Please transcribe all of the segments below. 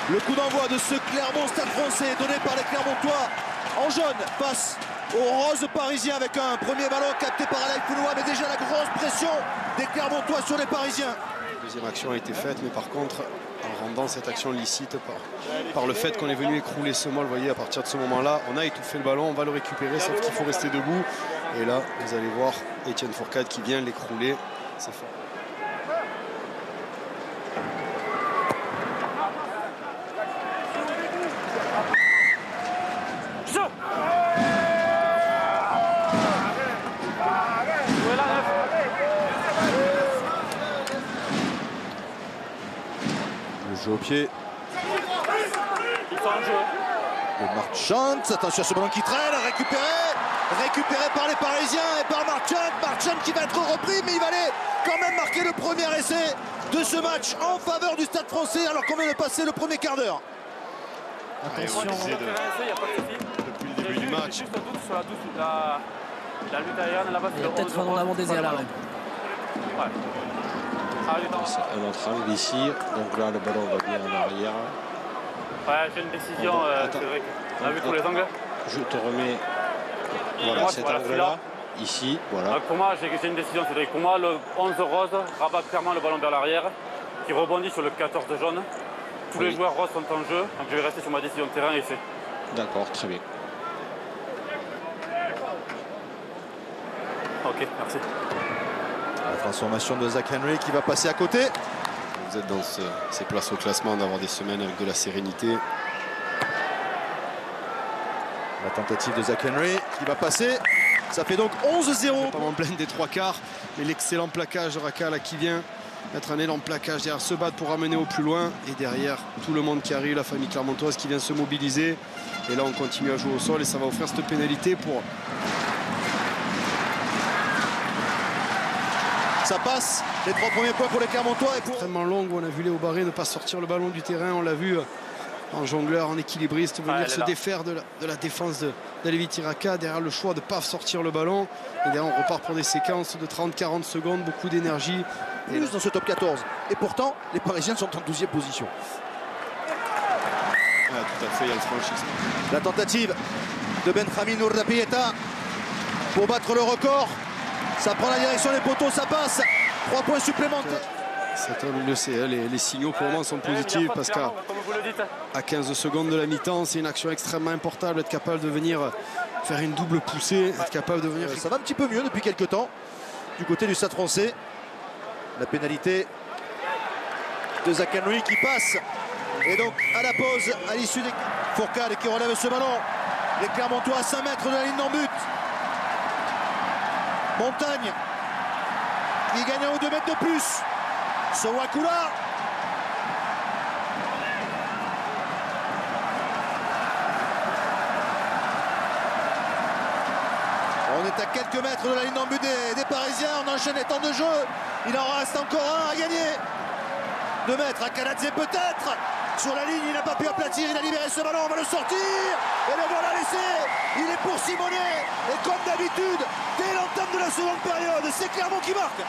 Le coup d'envoi de ce Clermont Stade Français donné par les Clermontois en jaune face aux roses parisiens avec un premier ballon capté par Alain Kounoua, mais déjà la grosse pression des Clermontois sur les Parisiens. La deuxième action a été faite, mais par contre, en rendant cette action licite par le fait qu'on est venu écrouler ce mol, vous voyez, à partir de ce moment-là, on a étouffé le ballon, on va le récupérer, sauf qu'il faut rester debout. Et là, vous allez voir Étienne Fourcade qui vient l'écrouler. C'est fort. Au pied. Le Marchand, attention à ce ballon qui traîne, récupéré par les Parisiens et par Marchand qui va être repris, mais il va aller quand même marquer le premier essai de ce match en faveur du Stade Français alors qu'on vient de passer le premier quart d'heure. Attention, depuis le début du match. Il y a peut-être un en avant désir là. Un autre angle ici, donc là le ballon va bien en arrière. Ouais, j'ai une décision, Cédric. On a vu tous les angles. Je te remets voilà, cet angle-là, ici, voilà. Donc pour moi, j'ai une décision, Cédric. Pour moi, le 11 rose rabat clairement le ballon vers l'arrière, qui rebondit sur le 14 jaune. Tous les joueurs roses sont en jeu, donc je vais rester sur ma décision de terrain et c'est. D'accord, très bien. Ok, merci. La transformation de Zach Henry qui va passer à côté. Vous êtes dans ces places au classement, d'avoir des semaines avec de la sérénité. La tentative de Zach Henry qui va passer. Ça fait donc 11-0. Pas en pleine des trois quarts, mais l'excellent plaquage de Raka là, qui vient mettre un élan de plaquage derrière, se battre pour ramener au plus loin. Et derrière, tout le monde qui arrive, la famille clermontoise qui vient se mobiliser. Et là, on continue à jouer au sol et ça va offrir cette pénalité pour... Ça passe, les 3 premiers points pour les Clermontois. Et pour... Extrêmement longue, on a vu Léo Barré ne pas sortir le ballon du terrain. On l'a vu en jongleur, en équilibriste, venir se défaire de la défense d'Alevi Tiraka. Derrière le choix de ne pas sortir le ballon. Et derrière, on repart pour des séquences de 30-40 secondes, beaucoup d'énergie. Et dans ce top 14. Et pourtant, les Parisiens sont en 12e position. Ah, tout à fait, il y a le franchissement. La tentative de Benjamin Urdapieta pour battre le record. Ça prend la direction des poteaux, ça passe. 3 points supplémentaires. Cet homme, il le sait, les signaux pour le moment sont positifs parce qu'à 15 secondes de la mi-temps, c'est une action extrêmement importante, être capable de venir faire une double poussée, être capable de venir... Ça va un petit peu mieux depuis quelques temps du côté du Stade Français. La pénalité de Zach Henry qui passe. Et donc à la pause, à l'issue des Fourcade qui relève ce ballon. Les Clermontois à 5 mètres de la ligne d'en but. Montagne qui gagne 1 ou 2 mètres de plus. Sowakula. On est à quelques mètres de la ligne d'en but des Parisiens. On enchaîne les temps de jeu. Il en reste encore un à gagner. 2 mètres à Kaladze peut-être. Sur la ligne, il n'a pas pu aplatir. Il a libéré ce ballon. On va le sortir. Et le voilà laissé. Il est pour Simonet. Et comme d'habitude, dès l'entame de la seconde période, c'est Clermont qui marque.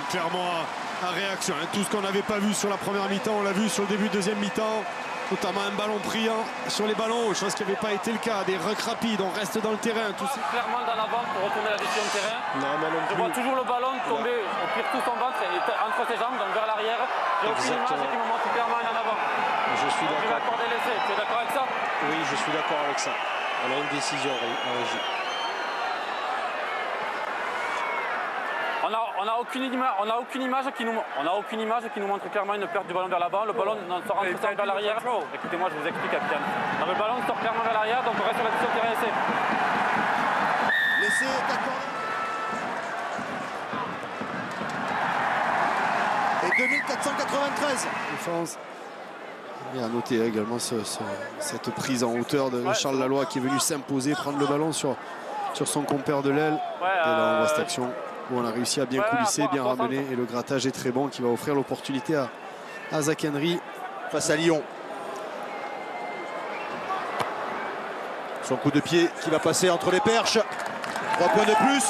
Clairement à réaction. Tout ce qu'on n'avait pas vu sur la première mi-temps, on l'a vu sur le début de deuxième mi-temps. Notamment un ballon pris sur les ballons, chose qui n'avait pas été le cas. Des rucks rapides, on reste dans le terrain. Tout clairement dans l'avant pour retourner la décision de terrain. Non, moi non plus. Je vois toujours le ballon tomber au pire tout son ventre et entre ses jambes, donc vers l'arrière. J'ai aucune image qui me montre clairement en avant. Je suis d'accord. Je vais accorder l'essai. Tu es d'accord avec ça? Oui, je suis d'accord avec ça. On a une décision en régie. On n'a aucune image qui nous montre clairement une perte du ballon vers l'avant. Le ballon sort entre vers l'arrière. Écoutez-moi, je vous explique, capitaine. Le ballon sort clairement vers l'arrière, donc on reste sur la décision terrain essai. L'essai est accordé. Et 2493. Défense. Et à noter également cette prise en hauteur de Charles Laloy qui est venu s'imposer, prendre le ballon sur son compère de l'aile. Et là, on voit cette action où on a réussi à bien coulisser, bien ramener. Et le grattage est très bon qui va offrir l'opportunité à Zach Henry face à Lyon. Son coup de pied qui va passer entre les perches. 3 points de plus.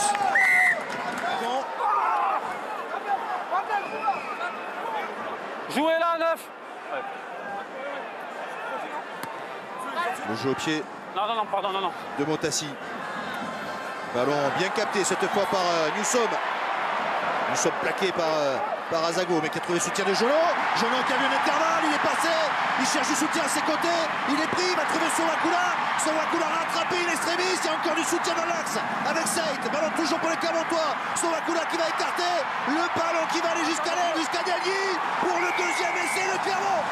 Jouez là, 9. Le jeu au pied. Non, pardon, non. De Motassi. Ballon bien capté cette fois par Newsom. Newsom plaqué par Azago, mais qui a trouvé le soutien de Jono. Jono qui a vu un intervalle, il est passé, il cherche du soutien à ses côtés, il est pris, il va trouver Sowakula. Sowakula rattrapé, il est extrémiste, il y a encore du soutien dans l'axe avec Saïd. Ballon toujours pour les Clermontois. Sowakula qui va écarter, le ballon qui va aller jusqu'à l'air, jusqu'à Diagui pour le deuxième essai de Clermont.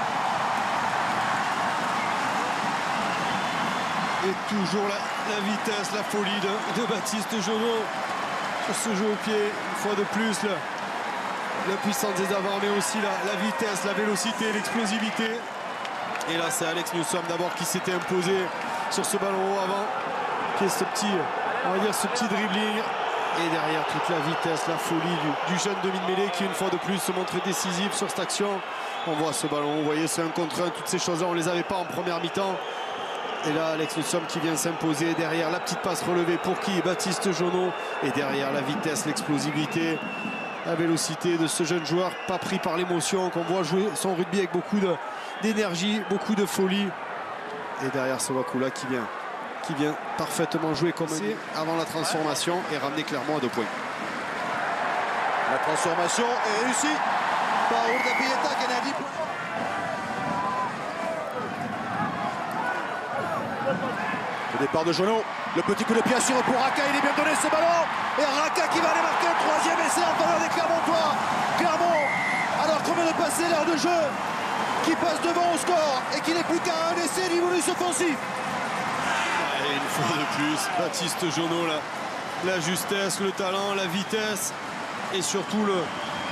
Et toujours la vitesse, la folie de Baptiste Jono sur ce jeu au pied, une fois de plus, la puissance des avants, mais aussi la vitesse, la vélocité, l'explosivité. Et là, c'est Alex Newsom d'abord qui s'était imposé sur ce ballon haut avant, qui est ce petit, on va dire, ce petit dribbling. Et derrière, toute la vitesse, la folie du jeune demi-mêlée qui, une fois de plus, se montre décisif sur cette action. On voit ce ballon, vous voyez, c'est un contre un, toutes ces choses-là, on ne les avait pas en première mi-temps. Et là, Alex Newsom qui vient s'imposer. Derrière, la petite passe relevée pour qui? Baptiste Jono. Et derrière, la vitesse, l'explosivité, la vélocité de ce jeune joueur, pas pris par l'émotion, qu'on voit jouer son rugby avec beaucoup d'énergie, beaucoup de folie. Et derrière, Sowakula qui vient parfaitement jouer comme c'est avant la transformation et ramener Clermont à 2 points. La transformation est réussie par Ourda Pieta qui en a 10 points. Le départ de Jono, le petit coup de pied assuré pour Raka, il est bien donné ce ballon. Et Raka qui va aller marquer un 3e essai en faveur des Clermontois. Clermont, alors qu'on vient de passer l'heure de jeu, qui passe devant au score et qui n'est plus qu'à un essai du bonus offensif. Et une fois de plus, Baptiste Jono, la justesse, le talent, la vitesse et surtout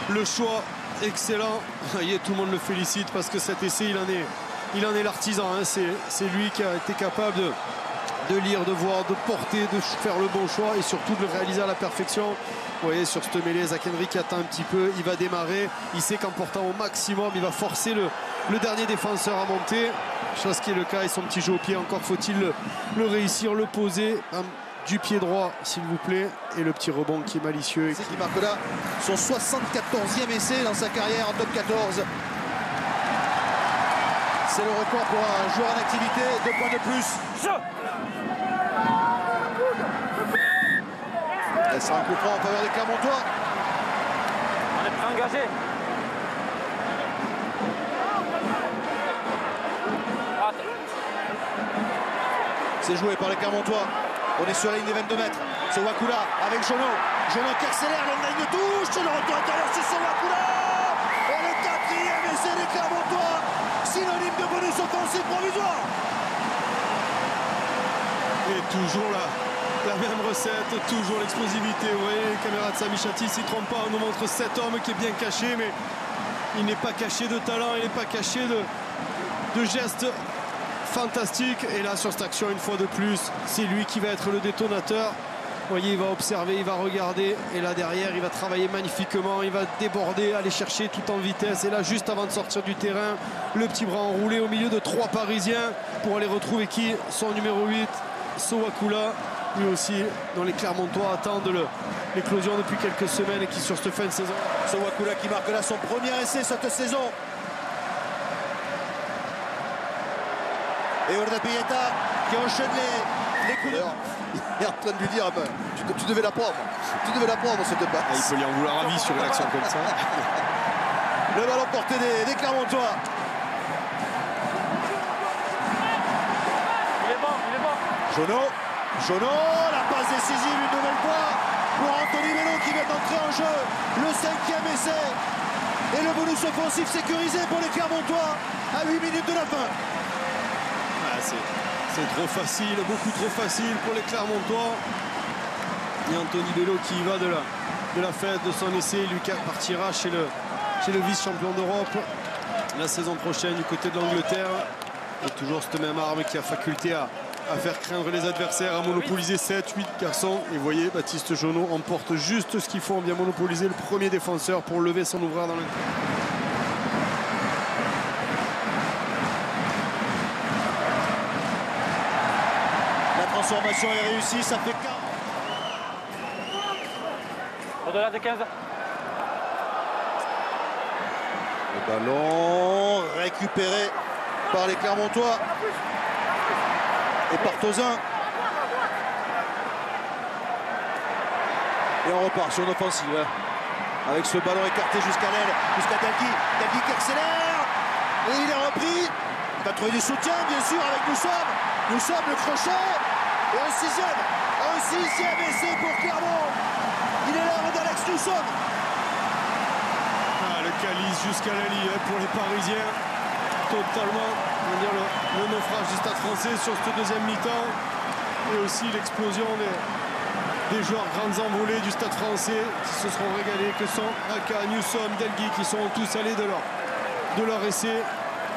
le choix excellent. Vous voyez, tout le monde le félicite parce que cet essai, il en est l'artisan. Hein. C'est lui qui a été capable de lire, de voir, de porter, de faire le bon choix et surtout de le réaliser à la perfection. Vous voyez, sur cette mêlée, Zach Henry qui attend un petit peu, il va démarrer, il sait qu'en portant au maximum, il va forcer le dernier défenseur à monter, chose qui est le cas, et son petit jeu au pied, encore faut-il le réussir, le poser du pied droit, s'il vous plaît, et le petit rebond qui est malicieux. C'est qui marque là son 74e essai dans sa carrière en top 14. C'est le record pour un joueur en activité, 2 points de plus. Et c'est un coup franc en faveur des Clermontois. On est prêt à engager. C'est joué par les Clermontois. On est sur la ligne des 22 mètres. C'est Wakula avec Jono. Jono qui accélère, le ligne de touche. Le retour intérieur, c'est Wakula. Et le 4e essai des Clermontois. Synonyme de bonus offensif provisoire. Et toujours la même recette, toujours l'explosivité. Vous voyez, les caméras de Sami Chatti, s'y trompe pas, on nous montre cet homme qui est bien caché, mais il n'est pas caché de talent, il n'est pas caché de gestes fantastiques. Et là, sur cette action, une fois de plus, c'est lui qui va être le détonateur. Vous voyez, il va observer, il va regarder. Et là, derrière, il va travailler magnifiquement. Il va déborder, aller chercher tout en vitesse. Et là, juste avant de sortir du terrain, le petit bras enroulé au milieu de 3 Parisiens pour aller retrouver qui? Son numéro 8, Sowakula. Lui aussi, dont les Clermontois attendent l'éclosion depuis quelques semaines et qui, sur cette fin de saison... Sowakula qui marque là son premier essai cette saison. Et Ourda Pieta qui enchaîne les coups d'heure. Il est en train de lui dire, tu devais la prendre. Tu devais la prendre cette passe. Il peut lui en vouloir à vie sur une action comme ça. Le ballon porté des Clermontois. Il est bon. Jono, la passe décisive une nouvelle fois pour Anthony Bello qui vient d'entrer en jeu. Le 5e essai. Et le bonus offensif sécurisé pour les Clermontois à 8 minutes de la fin. C'est trop facile, beaucoup trop facile pour les Clermontois. Et Anthony Bello qui y va de la fête de son essai. Lucas partira chez le vice-champion d'Europe la saison prochaine du côté de l'Angleterre. Et toujours cette même arme qui a faculté à faire craindre les adversaires, à monopoliser 7-8 garçons. Et vous voyez, Baptiste Jono emporte juste ce qu'il faut, bien monopoliser le premier défenseur pour lever son ouvreur dans le... Transformation est réussie, ça fait 4. Au-delà des 15. Le ballon récupéré par les Clermontois. et Partozin. Et on repart sur une offensive. Avec ce ballon écarté jusqu'à l'aile, jusqu'à Delgui. Delgui qui accélère. Et il est repris. Il va trouver du soutien, bien sûr, avec Newsom. Newsom, le crochet. Et un sixième essai pour Clermont. Il est là, d'Alex Newsom. Le calice jusqu'à la ligne pour les Parisiens. Totalement, on va dire, le naufrage du Stade Français sur cette deuxième mi-temps. Et aussi l'explosion des joueurs grandes envolées du Stade Français qui se seront régalés, que sont Aka, Newsom, Delgui, qui sont tous allés de leur essai.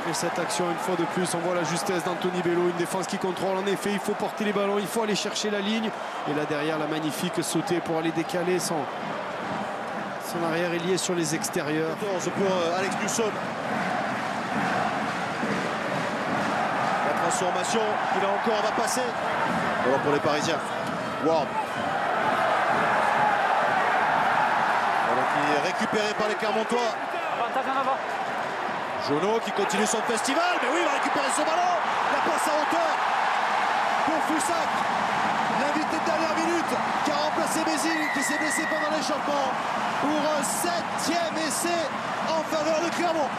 Et cette action, une fois de plus, on voit la justesse d'Anthony Bello, une défense qui contrôle. En effet, il faut porter les ballons, il faut aller chercher la ligne. Et là derrière, la magnifique sautée pour aller décaler son arrière ailier sur les extérieurs. Pour Alex Newsom. La transformation qui là encore va passer. Alors pour les Parisiens. Ward. Alors qui est récupéré par les Clermontois. Avantage en avant. Jono qui continue son festival. Mais oui, il va récupérer ce ballon. La passe à hauteur pour Foussac. L'invité de dernière minute qui a remplacé Bézil, qui s'est blessé pendant l'échappement. Pour un 7e essai en faveur de Clermont.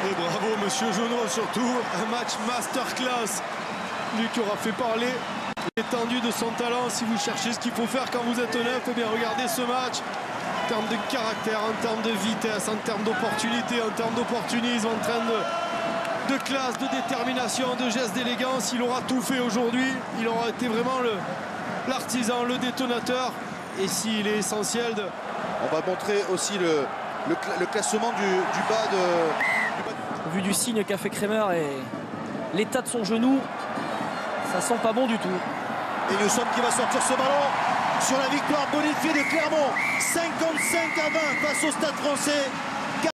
Et bravo monsieur Jono, surtout un match masterclass. Lui qui aura fait parler l'étendue de son talent. Si vous cherchez ce qu'il faut faire quand vous êtes neuf, eh bien regardez ce match. En termes de caractère, en termes de vitesse, en termes d'opportunité, en termes d'opportunisme, en termes de classe, de détermination, de gestes d'élégance. Il aura tout fait aujourd'hui. Il aura été vraiment l'artisan, le détonateur. Et s'il est essentiel de... On va montrer aussi le classement du bas de... Au vu du signe qu'a fait Kremer et l'état de son genou, ça sent pas bon du tout. Et Newsom qui va sortir ce ballon sur la victoire bonifiée de Clermont. 55-20 face au Stade Français.